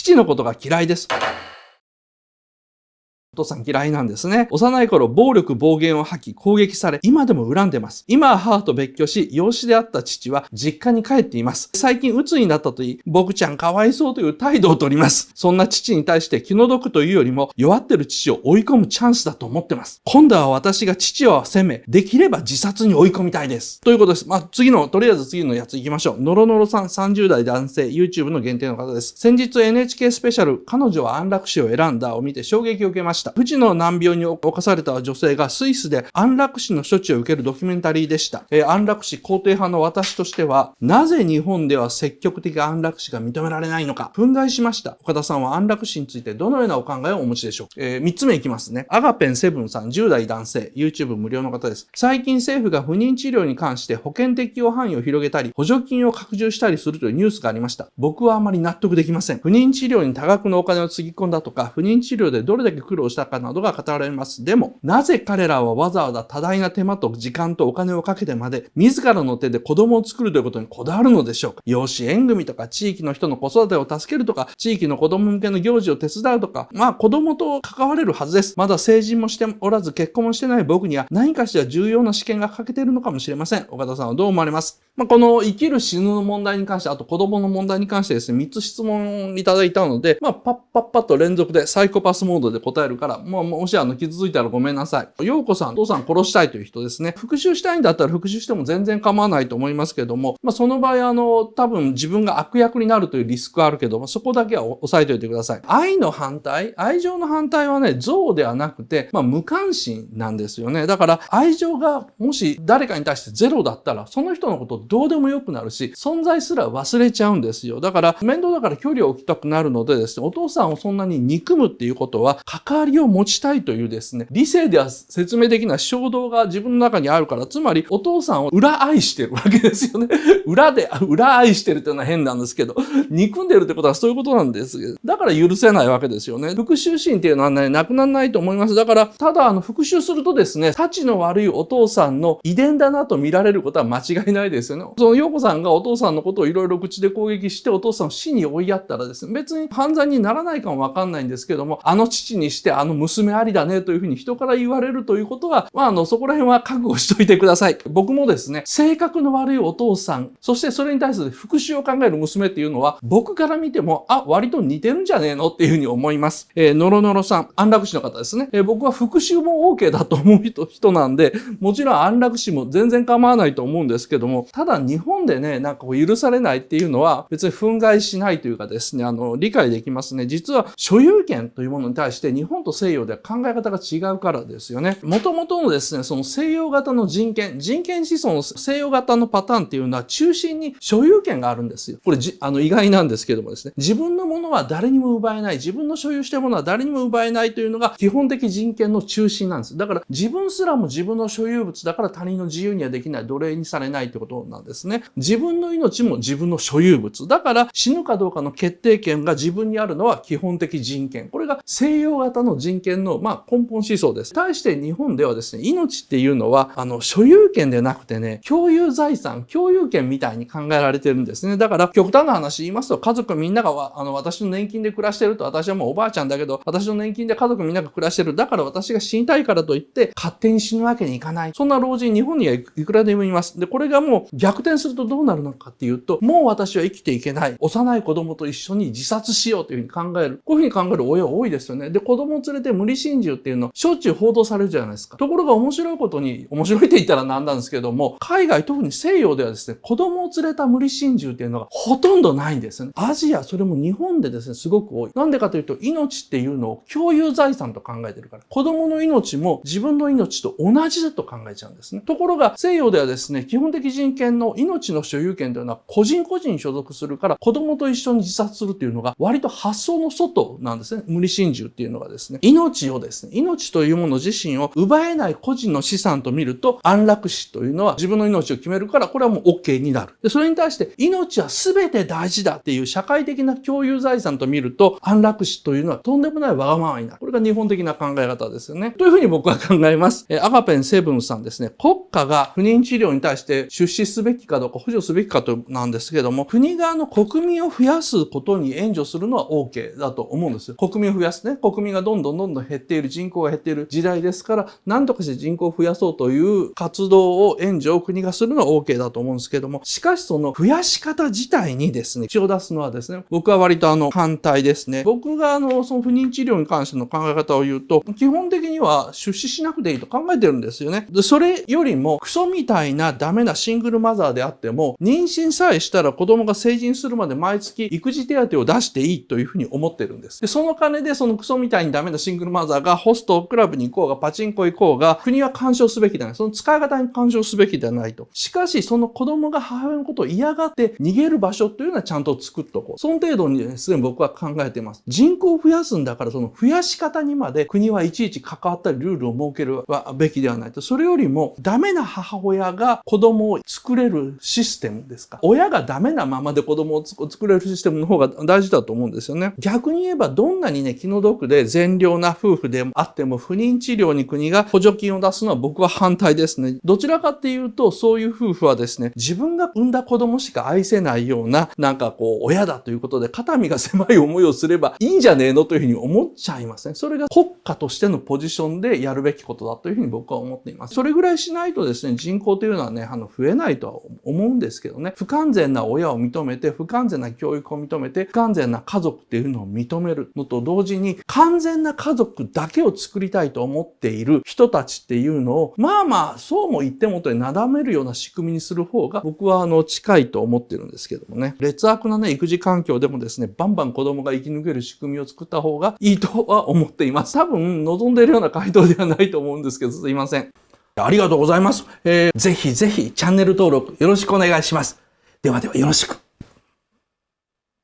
父のことが嫌いです。お父さん嫌いなんですね。幼い頃、暴力暴言を吐き、攻撃され、今でも恨んでます。今は母と別居し、養子であった父は実家に帰っています。最近鬱になったと言い、僕ちゃんかわいそうという態度を取ります。そんな父に対して気の毒というよりも、弱ってる父を追い込むチャンスだと思ってます。今度は私が父を責め、できれば自殺に追い込みたいです。ということです。とりあえず次のやつ行きましょう。のろのろさん30代男性、YouTube の限定の方です。先日 NHK スペシャル、彼女は安楽死を選んだを見て衝撃を受けました。不治の難病に侵された女性がスイスで安楽死の処置を受けるドキュメンタリーでした。安楽死肯定派の私としては、なぜ日本では積極的安楽死が認められないのか、憤慨しました。岡田さんは安楽死についてどのようなお考えをお持ちでしょうか。3つ目いきますね。アガペンセブンさん10代男性、YouTube 無料の方です。最近政府が不妊治療に関して保険適用範囲を広げたり、補助金を拡充したりするというニュースがありました。僕はあまり納得できません。不妊治療に多額のお金をつぎ込んだとか、不妊治療でどれだけ苦労したかなどが語られます。でも、なぜ彼らはわざわざ多大な手間と時間とお金をかけてまで、自らの手で子供を作るということにこだわるのでしょうか。養子縁組とか、地域の人の子育てを助けるとか、地域の子供向けの行事を手伝うとか、子供と関われるはずです。まだ成人もしておらず、結婚もしてない僕には何かしら重要な試験が欠けているのかもしれません。岡田さんはどう思われます？この生きる死ぬの問題に関して、あと子供の問題に関してですね、3つ質問いただいたので、パッと連続でサイコパスモードで答えるから、もし傷ついたらごめんなさい。ようこさん、お父さん殺したいという人ですね。復讐したいんだったら復讐しても全然構わないと思いますけども、その場合多分自分が悪役になるというリスクがあるけども、そこだけは押さえておいてください。愛の反対、愛情の反対はね、憎悪ではなくて、無関心なんですよね。だから、愛情がもし誰かに対してゼロだったら、その人のことどうでもよくなるし、存在すら忘れちゃうんですよ。だから、面倒だから距離を置きたくなるのでですね、お父さんをそんなに憎むっていうことは、関わりを持ちたいというですね、理性では説明できない衝動が自分の中にあるから、つまりお父さんを裏愛してるわけですよね。裏愛してるっていうのは変なんですけど、憎んでるってことはそういうことなんです。だから許せないわけですよね。復讐心っていうのはね、なくならないと思います。だから、ただ復讐するとですね、たちの悪いお父さんの遺伝だなと見られることは間違いないですよね。その陽子さんがお父さんのことをいろいろ口で攻撃してお父さんを死に追いやったらですね、別に犯罪にならないかもわかんないんですけども、父にして娘ありだねというふうに人から言われるということは、そこら辺は覚悟しといてください。僕もですね、性格の悪いお父さん、そしてそれに対する復讐を考える娘っていうのは、僕から見ても、割と似てるんじゃねえのっていうふうに思います。のろのろさん、安楽死の方ですね。僕は復讐も OK だと思う人なんで、もちろん安楽死も全然構わないと思うんですけども、ただ日本でね、許されないっていうのは、別に憤慨しないというかですね、理解できますね。実は所有権というものに対して日本と西洋では考え方が違うからですよね。元々のですね、その西洋型の人権思想の西洋型のパターンっていうのは中心に所有権があるんですよ。これ意外なんですけどもですね、自分のものは誰にも奪えない、自分の所有しているものは誰にも奪えないというのが基本的人権の中心なんです。だから自分すらも自分の所有物だから他人の自由にはできない、奴隷にされないということなんですね。自分の命も自分の所有物。だから死ぬかどうかの決定権が自分にあるのは基本的人権。これが西洋型の人権の根本思想です。対して日本ではですね、命っていうのは所有権でなくてね、共有財産、共有権みたいに考えられてるんですね。だから極端な話言いますと、家族みんなが私の年金で暮らしてると、私はもうおばあちゃんだけど、私の年金で家族みんなが暮らしてる。だから私が死にたいからといって勝手に死ぬわけにいかない。そんな老人日本にはいくらでもいます。で、これがもう逆転するとどうなるのかっていうと、もう私は生きていけない。幼い子供と一緒に自殺しようというふうに考える。こういうふうに考える親多いですよね。で、子供を連れて無理心中っていうのしょっちゅう報道されるじゃないですか。ところが面白いことに、面白いって言ったらなんなんですけども、海外特に西洋ではですね、子供を連れた無理心中っていうのがほとんどないんですよね。アジア、それも日本でですね、すごく多い。なんでかというと、命っていうのを共有財産と考えてるから。子供の命も自分の命と同じだと考えちゃうんですね。ところが西洋ではですね、基本的人権の命の所有権というのは個人個人に所属するから、子供と一緒に自殺するっていうのが割と発想の外なんですね。無理心中っていうのがですね、命をですね、命というもの自身を奪えない個人の資産と見ると、安楽死というのは自分の命を決めるから、これはもう OK になる。で、それに対して命は全て大事だっていう社会的な共有財産と見ると、安楽死というのはとんでもないわがままになる。これが日本的な考え方ですよね。というふうに僕は考えます。アガペンセブンさんですね、国家が不妊治療に対して出資すべきかどうか、補助すべきかとなんですけども、国側の国民を増やすことに援助するのは OK だと思うんですよ。国民を増やすね。国民がどんどん減っている、人口が減っている時代ですから、何とかして人口を増やそうという活動を援助を国がするのは OK だと思うんですけども、しかしその増やし方自体にですね、口を出すのはですね、僕は割と反対ですね。僕がその不妊治療に関しての考え方を言うと、基本的には出資しなくていいと考えてるんですよね。で、それよりもクソみたいなダメなシングルマザーであっても、妊娠さえしたら子供が成人するまで毎月育児手当を出していいというふうに思ってるんです。で、その金でそのクソみたいにダメなシングルマザーがホストクラブに行こうがパチンコ行こうが、国は干渉すべきではない。その使い方に干渉すべきではないと。しかし、その子供が母親のことを嫌がって逃げる場所というのはちゃんと作っとこう。その程度にですね、僕は考えています。人口を増やすんだから、その増やし方にまで国はいちいち関わったりルールを設けるべきではないと。それよりも、ダメな母親が子供を作れるシステムですか。親がダメなままで子供を作れるシステムの方が大事だと思うんですよね。逆に言えば、どんなにね、気の毒で善良な夫婦であっても、不妊治療に国が補助金を出すのは僕は反対ですね。どちらかっていうと、そういう夫婦はですね、自分が産んだ子供しか愛せないような、親だということで、肩身が狭い思いをすればいいんじゃねえのというふうに思っちゃいますね。それが国家としてのポジションでやるべきことだというふうに僕は思っています。それぐらいしないとですね、人口というのはね、増えないとは思うんですけどね、不完全な親を認めて、不完全な教育を認めて、不完全な家族っていうのを認めるのと同時に、完全な家族だけを作りたいと思っている人たちっていうのを、そうも言ってもとになだめるような仕組みにする方が、僕は近いと思ってるんですけどもね。劣悪なね、育児環境でもですね、バンバン子供が生き抜ける仕組みを作った方がいいとは思っています。多分、望んでいるような回答ではないと思うんですけど、すいません。ありがとうございます。ぜひぜひチャンネル登録よろしくお願いします。ではではよろしく。